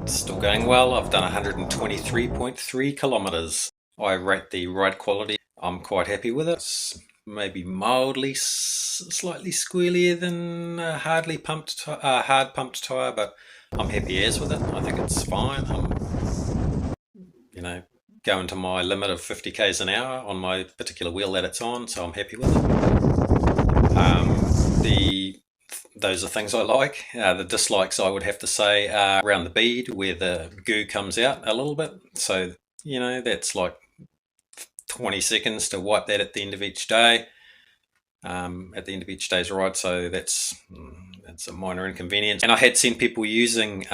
It's still going well. I've done 123.3 kilometers. I rate the ride quality. I'm quite happy with it. It's maybe mildly, slightly squealier than a hard pumped tire, but I'm happy as with it. I think it's fine. I'm going to my limit of 50 k's an hour on my particular wheel that it's on, so I'm happy with it. Those are things I like. The dislikes, I would have to say, are around the bead where the goo comes out a little bit. So, that's like 20 seconds to wipe that at the end of each day, at the end of each day's ride. So that's a minor inconvenience. And I had seen people using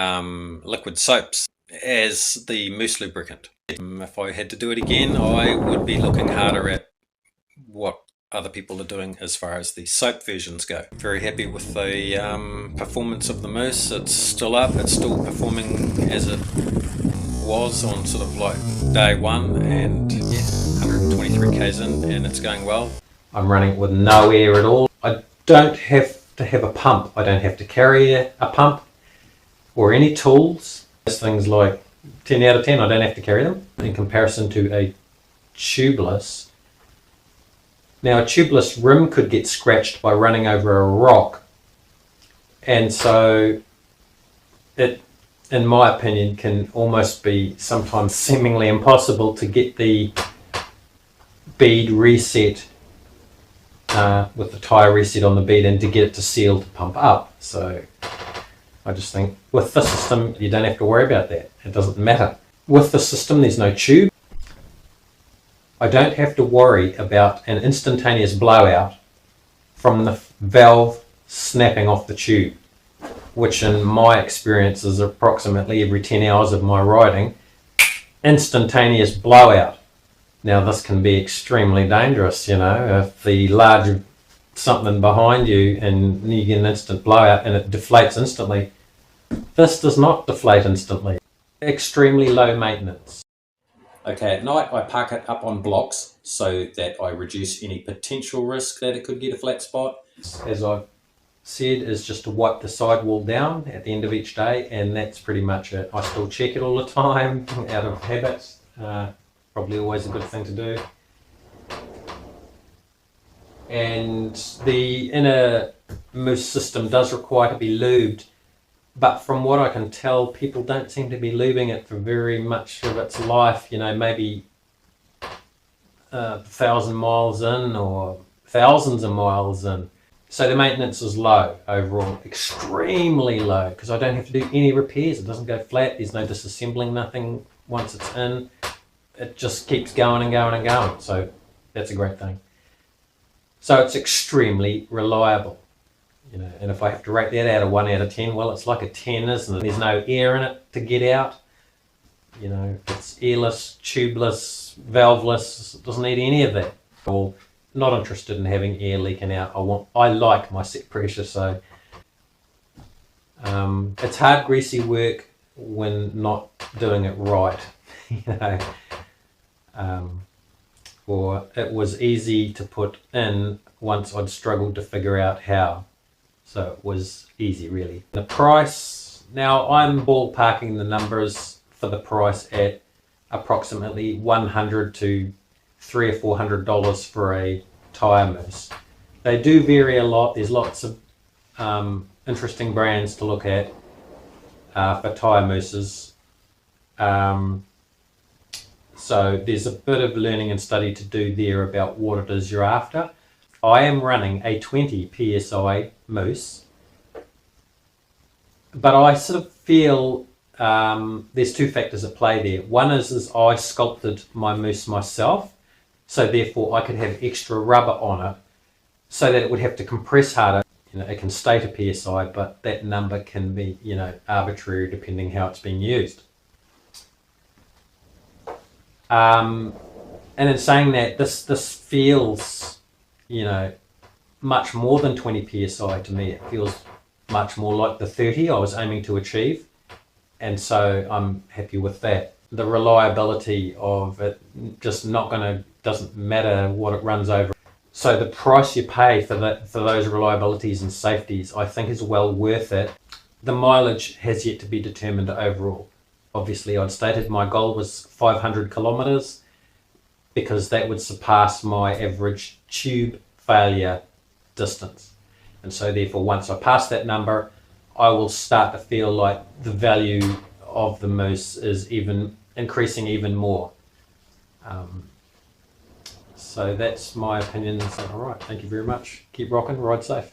liquid soaps as the mousse lubricant. If I had to do it again, I would be looking harder at what other people are doing as far as the soap versions go. Very happy with the performance of the mousse. It's still up, it's still performing as it was on sort of like day one, and yeah, 123 k's in and it's going well. I'm running it with no air at all. I don't have to have a pump. I don't have to carry a pump or any tools. There's things like 10 out of 10, I don't have to carry them in comparison to a tubeless. Now, a tubeless rim could get scratched by running over a rock, and so it, in my opinion, can almost be sometimes seemingly impossible to get the bead reset with the tyre reset on the bead and to get it to seal to pump up. So I just think with the system you don't have to worry about that. It doesn't matter. With the system there's no tube. I don't have to worry about an instantaneous blowout from the valve snapping off the tube, which in my experience is approximately every 10 hours of my riding. Instantaneous blowout. Now this can be extremely dangerous, if the large something behind you and you get an instant blowout and it deflates instantly. This does not deflate instantly. Extremely low maintenance. Okay, at night I park it up on blocks so that I reduce any potential risk that it could get a flat spot. As I've said, is just to wipe the sidewall down at the end of each day, and that's pretty much it. I still check it all the time out of habit. Probably always a good thing to do. And the inner mousse system does require to be lubed, but from what I can tell, people don't seem to be lubing it for very much of its life, maybe 1,000 miles in or thousands of miles in. So the maintenance is low overall, extremely low, because I don't have to do any repairs. It doesn't go flat, there's no disassembling, nothing once it's in. It just keeps going and going and going, so that's a great thing. So it's extremely reliable. And if I have to rate that out of 1 out of 10, well, it's like a 10, isn't it? There's no air in it to get out. It's airless, tubeless, valveless. It doesn't need any of that. Well, not interested in having air leaking out. I like my set pressure, so it's hard, greasy work when not doing it right. Or it was easy to put in once I'd struggled to figure out how. So it was easy, really. The price, now I'm ballparking the numbers for the price at approximately $100 to $300 or $400 for a tyre mousse. They do vary a lot. There's lots of interesting brands to look at for tyre mousses. So there's a bit of learning and study to do there about what it is you're after. I am running a 20 psi mousse, but I sort of feel there's two factors at play there. One is I sculpted my mousse myself, so therefore I could have extra rubber on it so that it would have to compress harder. It can state a psi, but that number can be, arbitrary depending how it's being used. And in saying that, this feels, much more than 20 psi to me. It feels much more like the 30 I was aiming to achieve, and so I'm happy with that. The reliability of it doesn't matter what it runs over. So the price you pay for those reliabilities and safeties, I think, is well worth it. the mileage has yet to be determined overall. Obviously, I'd stated my goal was 500 kilometres because that would surpass my average tube failure distance. And so therefore, once I pass that number, I will start to feel like the value of the mousse is even increasing even more. So that's my opinions. All right, thank you very much. Keep rocking, ride safe.